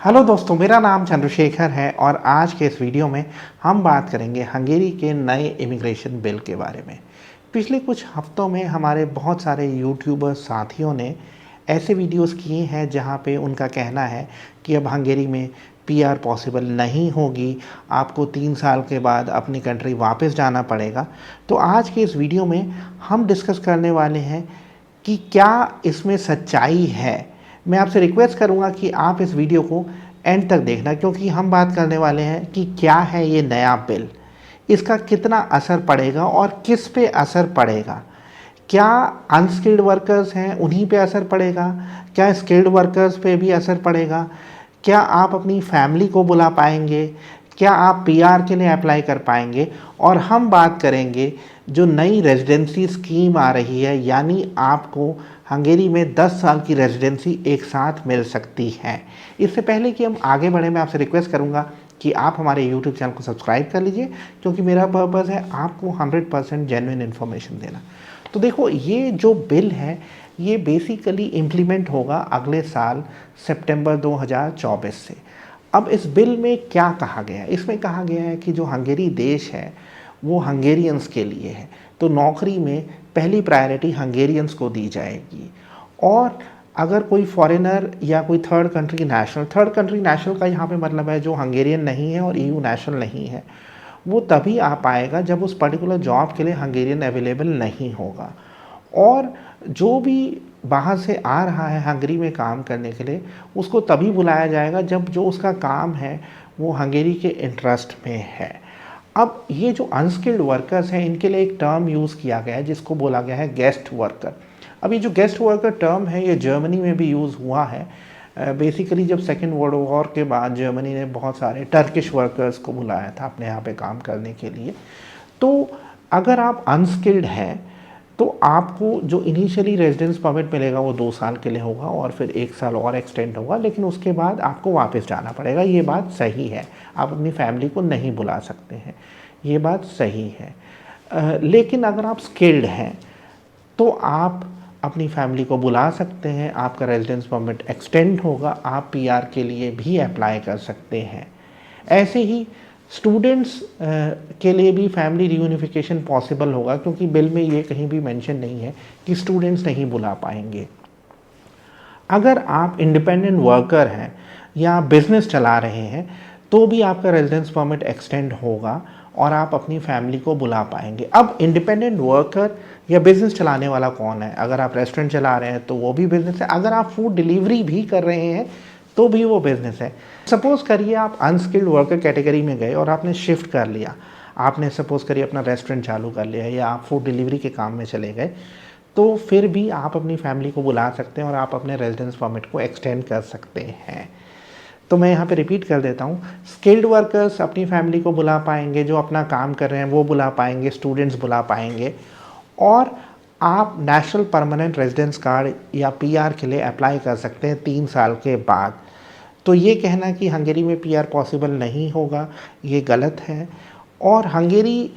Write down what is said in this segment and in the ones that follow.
Hello दोस्तों, मेरा नाम चंद्रशेखर है और आज के इस वीडियो में हम बात करेंगे हंगेरी के नए इमिग्रेशन बिल के बारे में। पिछले कुछ हफ्तों में हमारे बहुत सारे यूट्यूबर साथियों ने ऐसे वीडियोस किए हैं जहां पे उनका कहना है कि अब हंगेरी में पीआर पॉसिबल नहीं होगी, आपको 3 साल के बाद अपनी कंट्री वापस जाना पड़ेगा। तो आज के इस वीडियो में हम डिस्कस करने वाले हैं कि क्या इसमें सच्चाई है। मैं आपसे रिक्वेस्ट करूंगा कि आप इस वीडियो को एंड तक देखना, क्योंकि हम बात करने वाले हैं कि क्या है ये नया बिल, इसका कितना असर पड़ेगा और किस पे असर पड़ेगा। क्या अनस्किल्ड वर्कर्स हैं उन्हीं पे असर पड़ेगा, क्या स्किल्ड वर्कर्स पे भी असर पड़ेगा, क्या आप अपनी फैमिली को बुला पाएंगे, क्या आप पीआर के लिए अप्लाई कर पाएंगे। और हम बात करेंगे जो नई रेजिडेंसी स्कीम आ रही है, यानी आपको हंगेरी में 10 साल की रेजिडेंसी एक साथ मिल सकती है। इससे पहले कि हम आगे बढ़ें, मैं आपसे रिक्वेस्ट करूंगा कि आप हमारे YouTube चैनल को सब्सक्राइब कर लीजिए, क्योंकि मेरा पर्पज़ है आपको 100% जेन्युइन इन्फॉर्मेशन देना। तो देखो, ये जो बिल है ये बेसिकली इम्प्लीमेंट होगा अगले साल सितंबर 2024 से। अब इस बिल में क्या कहा गया है? इसमें कहा गया है कि जो हंगेरी देश है वो हंगेरियंस के लिए है, तो नौकरी में पहली प्रायोरिटी हंगेरियंस को दी जाएगी। और अगर कोई फॉरेनर या कोई थर्ड कंट्री नेशनल का यहाँ पे मतलब है जो हंगेरियन नहीं है और ईयू नेशनल नहीं है, वो तभी आ पाएगा जब उस पर्टिकुलर जॉब के लिए हंगेरियन अवेलेबल नहीं होगा। और जो भी बाहर से आ रहा है हंगरी में काम करने के लिए, उसको तभी बुलाया जाएगा जब जो उसका काम है वो हंगेरी के इंटरेस्ट में है। अब ये जो अनस्किल्ड वर्कर्स हैं इनके लिए एक टर्म यूज़ किया गया है जिसको बोला गया है गेस्ट वर्कर। अब ये जो गेस्ट वर्कर टर्म है ये जर्मनी में भी यूज़ हुआ है। बेसिकली जब सेकेंड वर्ल्ड वॉर के बाद जर्मनी ने बहुत सारे टर्किश वर्कर्स को बुलाया था अपने यहाँ पे काम करने के लिए। तो अगर आप अनस्किल्ड हैं तो आपको जो इनिशियली रेजिडेंस परमिट मिलेगा वो 2 साल के लिए होगा और फिर 1 साल और एक्सटेंड होगा, लेकिन उसके बाद आपको वापस जाना पड़ेगा। ये बात सही है, आप अपनी फैमिली को नहीं बुला सकते हैं, ये बात सही है। लेकिन अगर आप स्किल्ड हैं तो आप अपनी फैमिली को बुला सकते हैं, आपका रेजिडेंस परमिट एक्सटेंड होगा, आप पीआर के लिए भी अप्लाई कर सकते हैं। ऐसे ही स्टूडेंट्स के लिए भी फैमिली रियूनिफिकेशन पॉसिबल होगा, क्योंकि बिल में ये कहीं भी मेंशन नहीं है कि स्टूडेंट्स नहीं बुला पाएंगे। अगर आप इंडिपेंडेंट वर्कर हैं या बिजनेस चला रहे हैं तो भी आपका रेजिडेंस परमिट एक्सटेंड होगा और आप अपनी फैमिली को बुला पाएंगे। अब इंडिपेंडेंट वर्कर या बिजनेस चलाने वाला कौन है? अगर आप रेस्टोरेंट चला रहे हैं तो वो भी बिजनेस है, अगर आप फूड डिलीवरी भी कर रहे हैं तो भी वो बिजनेस है। सपोज करिए आप अनस्किल्ड वर्कर कैटेगरी में गए और आपने शिफ्ट कर लिया, आपने सपोज करिए अपना रेस्टोरेंट चालू कर लिया या आप फूड डिलीवरी के काम में चले गए, तो फिर भी आप अपनी फैमिली को बुला सकते हैं और आप अपने रेजिडेंस परमिट को एक्सटेंड कर सकते हैं। तो मैं यहाँ पे रिपीट कर देता हूँ, स्किल्ड वर्कर्स अपनी फैमिली को बुला पाएंगे, जो अपना काम कर रहे हैं वो बुला पाएंगे, स्टूडेंट्स बुला पाएंगे, और आप नेशनल परमानेंट रेजिडेंस कार्ड या पीआर के लिए अप्लाई कर सकते हैं 3 साल के बाद। तो ये कहना कि हंगेरी में पीआर पॉसिबल नहीं होगा, ये गलत है। और हंगेरी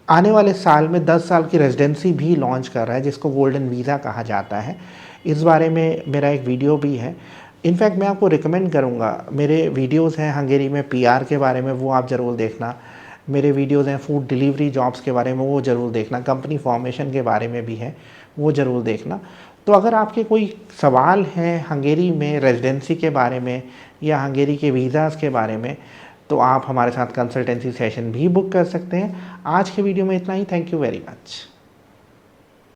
आने वाले साल में 10 साल की रेजिडेंसी भी लॉन्च कर रहा है जिसको गोल्डन वीज़ा कहा जाता है। इस बारे में मेरा एक वीडियो भी है। इनफैक्ट मैं आपको रिकमेंड करूँगा, मेरे वीडियोस हैं हंगेरी में पीआर के बारे में, वो आप ज़रूर देखना। मेरे वीडियोस हैं फूड डिलीवरी जॉब्स के बारे में, वो ज़रूर देखना। कंपनी फॉर्मेशन के बारे में भी है, वो ज़रूर देखना। तो अगर आपके कोई सवाल हैं हंगेरी में रेजिडेंसी के बारे में या हंगेरी के वीज़ाज़ के बारे में, तो आप हमारे साथ कंसल्टेंसी सेशन भी बुक कर सकते हैं। आज के वीडियो में इतना ही। Thank you very much.